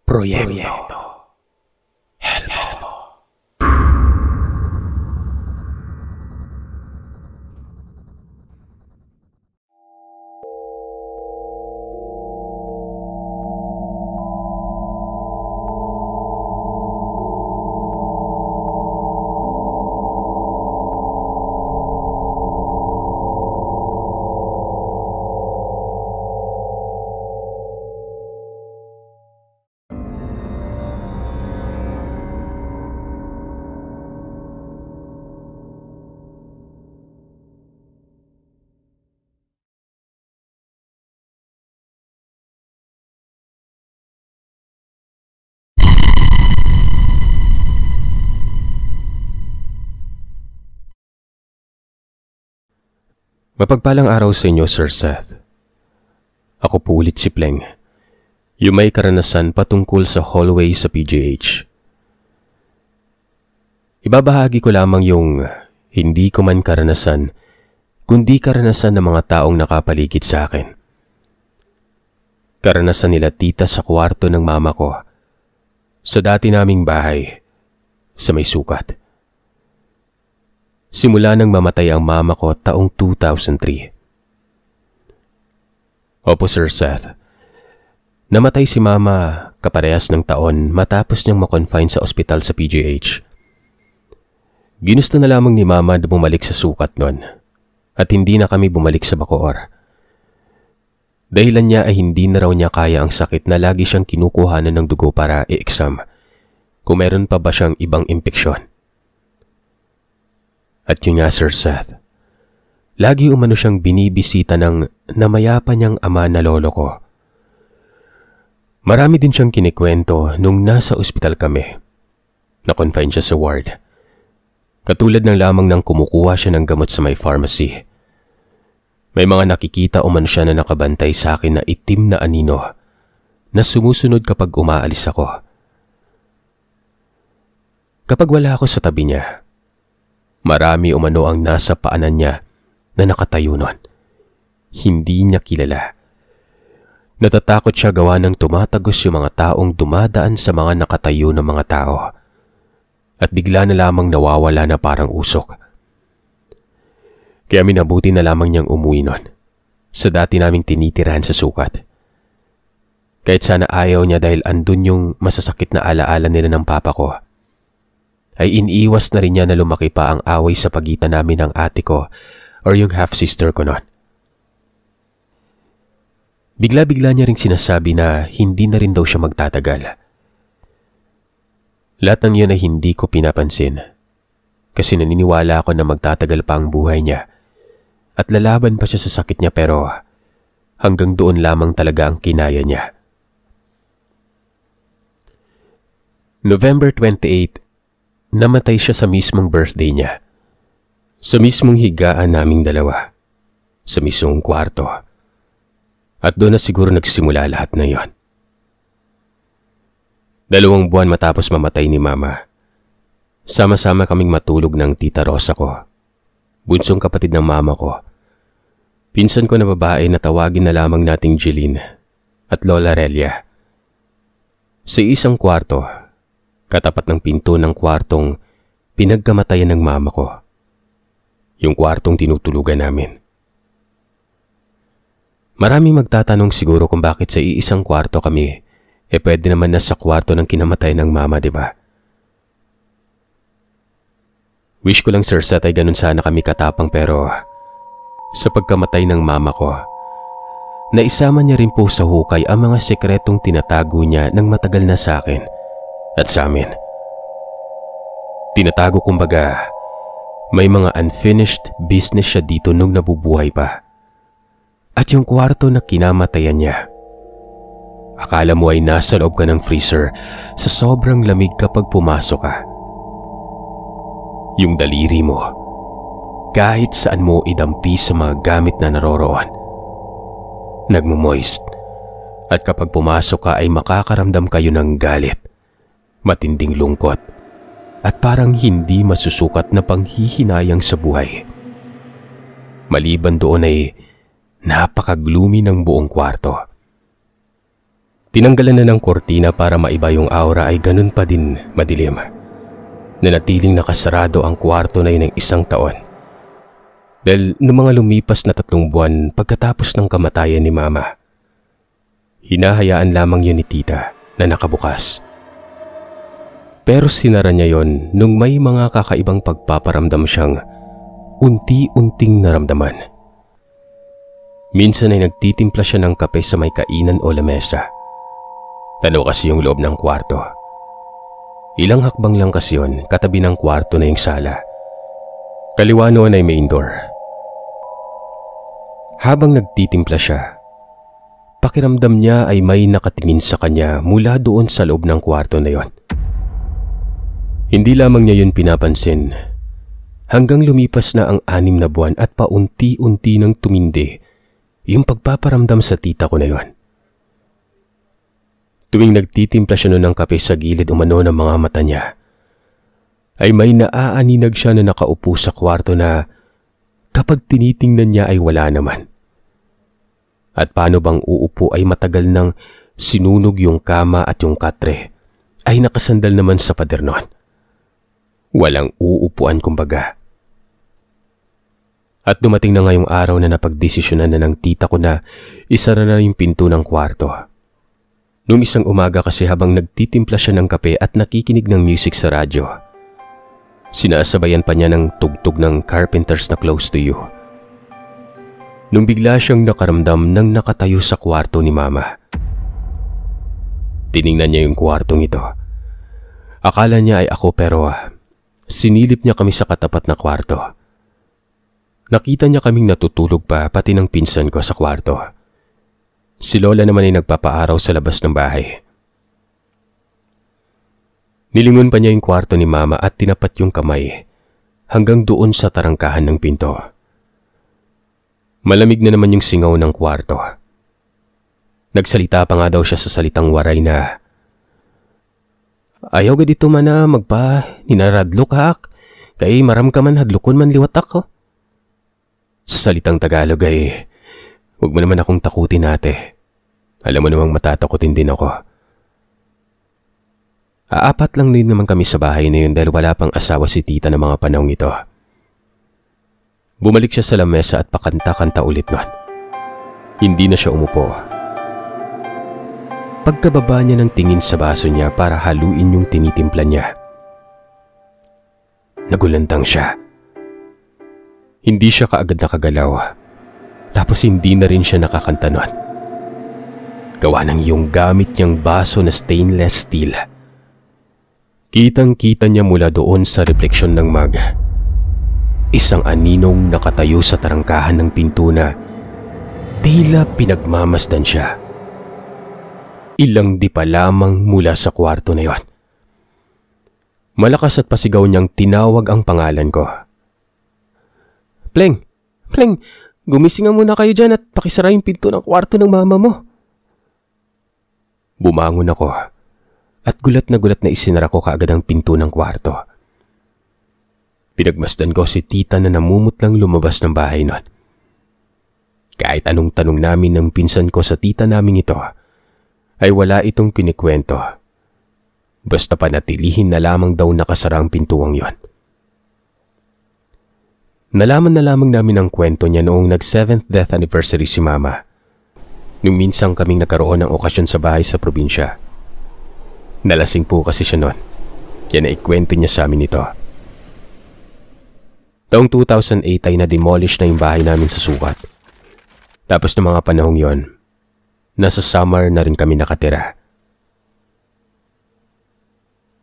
Proyekto Helmo. Mapagpalang araw sa inyo, Sir Seth. Ako po ulit si Pleng, yung may karanasan patungkol sa hallway sa PGH. Ibabahagi ko lamang yung hindi ko man karanasan, kundi karanasan ng mga taong nakapaligid sa akin. Karanasan nila tita sa kwarto ng mama ko, sa dati naming bahay, sa may sukat. Simula nang mamatay ang mama ko taong 2003. Opo, Sir Seth. Namatay si mama kaparehas ng taon matapos niyang makonfine sa ospital sa PGH. Ginusto na lamang ni mama na bumalik sa sukat nun at hindi na kami bumalik sa Bacoor. Dahilan niya ay hindi na raw niya kaya ang sakit na lagi siyang kinukuhanan ng dugo para i-exam kung meron pa ba siyang ibang impeksyon. At yun nga, Sir Seth, lagi umano siyang binibisita ng namayapa niyang ama na lolo ko. Marami din siyang kinikwento nung nasa ospital kami. Na-confine siya sa ward. Katulad ng lamang nang kumukuha siya ng gamot sa may pharmacy. May mga nakikita umano siya na nakabantay sa akin na itim na anino na sumusunod kapag umaalis ako. Kapag wala ako sa tabi niya, marami umano ang nasa paanan niya na nakatayo nun. Hindi niya kilala. Natatakot siya gawa ng tumatagos yung mga taong dumadaan sa mga nakatayo ng mga tao. At bigla na lamang nawawala na parang usok. Kaya minabuti na lamang niyang umuwi nun sa dati naming tinitirahan sa sukat. Kahit sana ayaw niya dahil andun yung masasakit na alaala nila ng papa ko, ay iniiwas na rin niya na lumaki pa ang away sa pagitan namin ng ate ko or yung half-sister ko nun. Bigla-bigla niya ring sinasabi na hindi na rin daw siya magtatagal. Lahat ng yun ay hindi ko pinapansin kasi naniniwala ako na magtatagal pa ang buhay niya at lalaban pa siya sa sakit niya, pero hanggang doon lamang talaga ang kinaya niya. November 28, namatay siya sa mismong birthday niya. Sa mismong higaan naming dalawa. Sa mismong kwarto. At doon na siguro nagsimula lahat na yon. 2 buwan matapos mamatay ni mama, sama-sama kaming matulog ng tita Rosa ko, bunsong kapatid ng mama ko. Pinsan ko na babae na tawagin na lamang nating Jeline at Lola Relia. Sa isang kwarto, katapat ng pinto ng kwartong pinagkamatayan ng mama ko. Yung kwartong tinutulugan namin. Maraming magtatanong siguro kung bakit sa iisang kwarto kami, pwede naman na sa kwarto ng kinamatay ng mama, di ba? Wish ko lang, Sir Seth, ay ganun sana kami katapang, pero sa pagkamatay ng mama ko, naisama niya rin po sa hukay ang mga sekretong tinatago niya ng matagal na sa akin at sa amin. Tinatago kumbaga, may mga unfinished business siya dito nung nabubuhay pa. At yung kwarto na kinamatayan niya, akala mo ay nasa loob ka ng freezer sa sobrang lamig kapag pumasok ka. Yung daliri mo, kahit saan mo idampi sa mga gamit na naroroon, nagmumoist. At kapag pumasok ka ay makakaramdam kayo ng galit, matinding lungkot, at parang hindi masusukat na panghihinayang sa buhay. Maliban doon ay napaka-gloomy ng buong kwarto. Tinanggalan na ng kortina para maiba yung aura ay ganun pa din madilim. Nanatiling nakasarado ang kwarto na yun ng 1 taon. Dahil noong mga lumipas na 3 buwan pagkatapos ng kamatayan ni Mama, hinahayaan lamang yun ni Tita na nakabukas. Pero sinara niya yon nung may mga kakaibang pagpaparamdam siyang unti-unting naramdaman. Minsan ay nagtitimpla siya ng kape sa may kainan o lamesa. Dalawa kasi yung loob ng kwarto. Ilang hakbang lang kasi yun, katabi ng kwarto na yung sala. Kaliwa noon ay main door. Habang nagtitimpla siya, pakiramdam niya ay may nakatingin sa kanya mula doon sa loob ng kwarto na yon. Hindi lamang niya yun pinapansin, hanggang lumipas na ang 6 na buwan at paunti-unti nang tumindi yung pagpaparamdam sa tita ko na yon. Tuwing nagtitimpla siya noon ng kape sa gilid umano ng mga mata niya, ay may naaaninag siya na nakaupo sa kwarto na kapag tinitingnan niya ay wala naman. At paano bang uupo ay matagal nang sinunog yung kama at yung katre ay nakasandal naman sa pader noon. Walang uupuan kumbaga. At dumating na ngayong araw na napagdesisyonan na ng tita ko na isara na yung pinto ng kwarto. Nung isang umaga kasi habang nagtitimpla siya ng kape at nakikinig ng music sa radyo, sinasabayan pa niya ng tugtog ng Carpenters na Close to You. Nung bigla siyang nakaramdam ng nakatayo sa kwarto ni Mama. Tiningnan niya yung kwartong ito. Akala niya ay ako pero sinilip niya kami sa katapat na kwarto. Nakita niya kaming natutulog pa pati ng pinsan ko sa kwarto. Si Lola naman ay nagpapaaraw sa labas ng bahay. Nilingon pa niya yung kwarto ni Mama at tinapat yung kamay hanggang doon sa tarangkahan ng pinto. Malamig na naman yung singaw ng kwarto. Nagsalita pa nga daw siya sa salitang waray na, "Ayaw ga dito man na magpa ninaradlok hak, kay maram ka man hadlukon man liwat ako." Sa salitang Tagalog ay, "Huwag mo naman akong takutin ate. Alam mo namang matatakotin din ako." Aapat lang din naman kami sa bahay na yun dahil wala pang asawa si tita ng mga panahong ito. Bumalik siya sa lamesa at pakanta-kanta ulit nun. Hindi na siya umupo. Pagkababa niya ng tingin sa baso niya para haluin yung tinitimpla niya, nagulantang siya. Hindi siya kaagad nakagalaw. Tapos hindi na rin siya nakakanta nun. Gawa ng yung gamit niyang baso na stainless steel. Kitang-kita niya mula doon sa refleksyon ng mug. Isang aninong nakatayo sa tarangkahan ng pinto na tila pinagmamasdan siya. Ilang di pa lamang mula sa kwarto na yon. Malakas at pasigaw niyang tinawag ang pangalan ko. "Pleng! Pleng! Gumising nga muna kayo dyan at pakisara yung pinto ng kwarto ng mama mo." Bumangon ako at gulat na isinara ko kaagad ang pinto ng kwarto. Pinagmasdan ko si tita na namumutlang lumabas ng bahay nun. Kahit anong tanong namin ng pinsan ko sa tita naming ito, ay wala itong kinikwento. Basta panatilihin na lamang daw nakasara ang pintuang yon. Nalaman na lamang namin ang kwento niya noong nag-7th death anniversary si Mama. Nung minsan kaming nagkaroon ng okasyon sa bahay sa probinsya. Nalasing po kasi siya noon. Kaya naikwento niya sa amin ito. Taong 2008 ay na-demolish na yung bahay namin sa sukat. Tapos ng mga panahong yon, nasa Samar na rin kami nakatira.